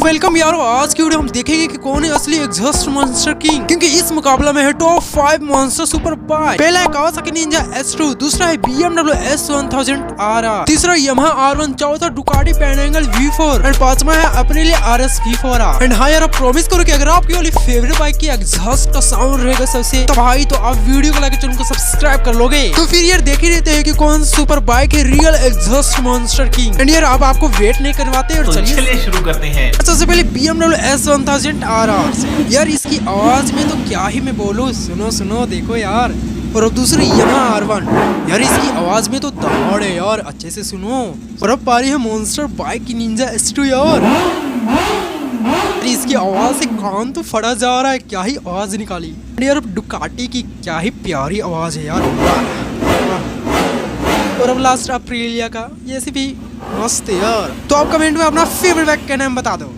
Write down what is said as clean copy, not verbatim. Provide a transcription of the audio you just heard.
Welcome यारो, आज की वीडियो हम देखेंगे कि कौन है असली एग्जॉस्ट मॉन्स्टर किंग, क्योंकि इस मुकाबला में है टॉप 5 मॉन्स्टर सुपर बाइक। पहला है कावासाकी निंजा S2, दूसरा है BMW S1000 RR, तीसरा Yamaha R1, चौथा डुकाटी पैनांगल V4 एंड पांचवा है अपने लिए RS V4R। एंड हाँ यार, प्रॉमिस करो कि अगर आपकी वाली फेवरेट बाइक की एग्जॉस्ट का साउंड रहेगा सबसे तो भाई तो आप वीडियो को लाइक चैनल को सब्सक्राइब कर लोगे। तो फिर यार देख ही रहते हैं कि कौन सुपर बाइक है real exhaust monster king. And यार अब आपको वेट नहीं करवाते और चलिए शुरू करते हैं। सबसे पहले BMW S1000 RR। यार इसकी आवाज में तो क्या ही मैं बोलूं, सुनो सुनो देखो यार। और अब दूसरी Yamaha R1, यार इसकी आवाज में तो दहाड़ है यार, अच्छे से सुनो। और अब पारी है मॉन्स्टर बाइक की निंजा S2 यार। इसकी आवाज से कान तो फटा जा रहा है, क्या ही आवाज निकाली। यार डुकाटी की क्या ही प्यारी आवाज है यार। और अब लास्ट अप्रिलिया का, ये भी मस्त है यार। तो आप कमेंट में अपना फेवरेट बाइक का नाम बता दो।